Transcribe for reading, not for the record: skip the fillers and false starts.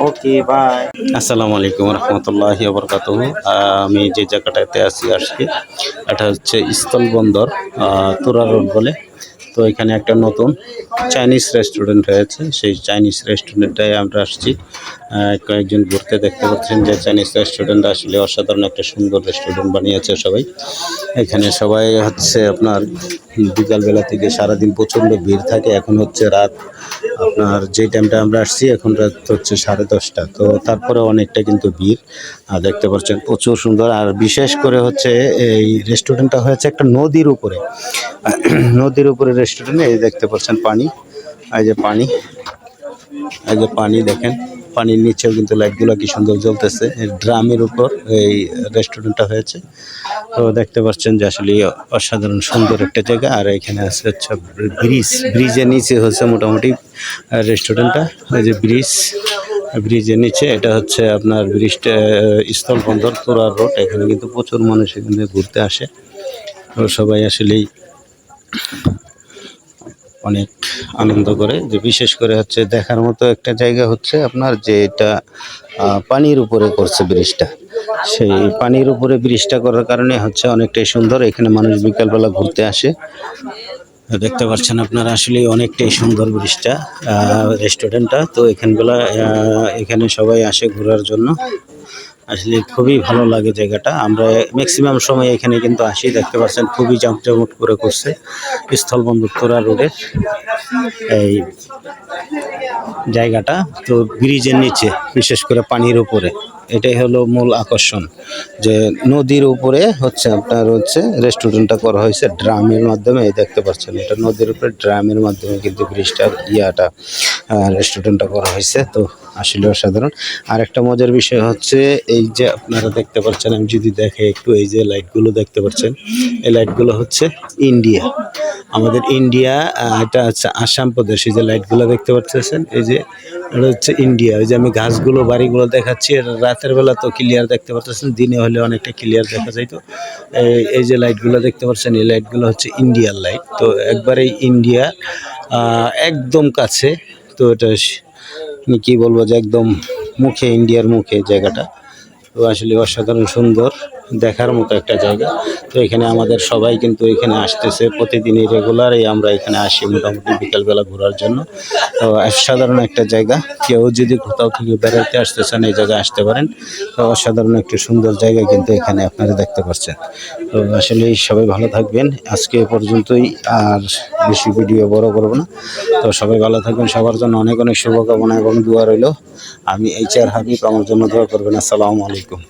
Okay bye. আসসালামু আলাইকুম রহমতুল্লাহি ওয়া বারাকাতুহু। আমি যে জায়গাটাতে আছি আজকে, এটা হচ্ছে স্থলবন্দর তুরা রোড বলে। তো এখানে একটা নতুন চাইনিজ রেস্টুরেন্ট হয়েছে, সেই চাইনিজ রেস্টুরেন্টটায় আমরা আসছি। কয়েকজন ঘুরতে দেখতে পাচ্ছেন যে চাইনিজ রেস্টুরেন্ট আসলে অসাধারণ একটা সুন্দর রেস্টুরেন্ট বানিয়েছে সবাই। এখানে সবাই হচ্ছে আপনার বিকালবেলা থেকে সারাদিন প্রচণ্ড ভিড় থাকে। এখন হচ্ছে রাত, আপনার যে টাইমটা আমরা আসছি এখন রাত হচ্ছে 10:30। তো তারপরে অনেকটা কিন্তু ভিড় দেখতে পাচ্ছেন, প্রচুর সুন্দর। আর বিশেষ করে হচ্ছে এই রেস্টুরেন্টটা হয়েছে একটা নদীর উপরে। নদীর উপরে রেস্টুরেন্ট, এই দেখতে পাচ্ছেন পানি, এই যে পানি, এই যে পানি দেখেন, পানির নিচেও কিন্তু লাইটগুলো কি সুন্দর জ্বলতেছে। ড্রামের উপর এই রেস্টুরেন্টটা হয়েছে। তো দেখতে পাচ্ছেন যে আসলে অসাধারণ সুন্দর একটা জায়গা। আর এখানে আছে হচ্ছে ব্রিজের নিচে হচ্ছে মোটামুটি রেস্টুরেন্টটা। এই যে ব্রিজের নিচে, এটা হচ্ছে আপনার ব্রিজটা স্থলবন্দর তুরা রোড। এখানে কিন্তু প্রচুর মানুষ এখানে ঘুরতে আসে। তো সবাই আসলেই অনেক আনন্দ করে। যে বিশেষ করে হচ্ছে দেখার মতো একটা জায়গা হচ্ছে আপনার যে এটা পানির উপরে করছে ব্রিজটা। সেই পানির উপরে ব্রিজটা করার কারণে হচ্ছে অনেকটাই সুন্দর। এখানে মানুষ বিকালবেলা ঘুরতে আসে। দেখতে পাচ্ছেন আপনারা আসলে অনেকটাই সুন্দর ব্রিজটা, রেস্টুরেন্টটা। তো এখানে সবাই আসে ঘোরার জন্য। আসলে খুবই ভালো লাগে জায়গাটা। আমরা ম্যাক্সিমাম সময় এখানে কিন্তু আসি। দেখতে পাচ্ছেন খুবই জাঁকজমক করে করছে স্থলবন্দর তুরা রোডের এই জায়গাটা। তো ব্রিজের নিচে, বিশেষ করে পানির উপরে, এটাই হলো মূল আকর্ষণ। যে নদীর উপরে হচ্ছে আপনার হচ্ছে রেস্টুরেন্টটা করা হয়েছে ড্রামের মাধ্যমে। এই দেখতে পাচ্ছেন এটা নদীর উপরে ড্রামের মাধ্যমে কিন্তু ব্রিজটার রেস্টুরেন্টটা করা হয়েছে। তো আসলে অসাধারণ। আর একটা মজার বিষয় হচ্ছে এই যে আপনারা দেখতে পাচ্ছেন, আমি যদি দেখে একটু, এই যে লাইটগুলো দেখতে পাচ্ছেন, এই লাইটগুলো হচ্ছে ইন্ডিয়া, আমাদের ইন্ডিয়া। এটা হচ্ছে আসাম প্রদেশ। এই যে লাইটগুলো দেখতে পাচ্ছেন, এই যে এটা হচ্ছে ইন্ডিয়া। ওই যে আমি গাছগুলো বাড়িগুলো দেখাচ্ছি, রাতের বেলা তো ক্লিয়ার দেখতে পাচ্ছেন, দিনে হলে অনেকটা ক্লিয়ার দেখা যায়। তো এই যে লাইটগুলো দেখতে পাচ্ছেন, এই লাইটগুলো হচ্ছে ইন্ডিয়ার লাইট। তো একবারেই ইন্ডিয়া একদম কাছে। তো এটা কি বলবো যে একদম মুখে, ইন্ডিয়ার মুখে জায়গাটা। তো আসলে অসাধারণ সুন্দর, দেখার মতো একটা জায়গা। তো এখানে আমাদের সবাই কিন্তু এখানে আসতেছে প্রতিদিনই, রেগুলারই আমরা এখানে আসি মোটামুটি বিকালবেলা ঘোরার জন্য। তো অসাধারণ একটা জায়গা। কেউ যদি কোথাও থেকে বেড়াইতে আসতেছেন, এই জায়গায় আসতে পারেন। তো অসাধারণ একটা সুন্দর জায়গা কিন্তু এখানে আপনারা দেখতে পাচ্ছেন। তো আসলে সবাই ভালো থাকবেন। আজকে এ পর্যন্তই, আর বেশি ভিডিও বড় করব না। তো সবাই ভালো থাকবেন, সবার জন্য অনেক অনেক শুভকামনা এবং দোয়া রইল। আমি HR হাবিব, আমার জন্য দোয়া করবেন। আসসালামু আলাইকুম।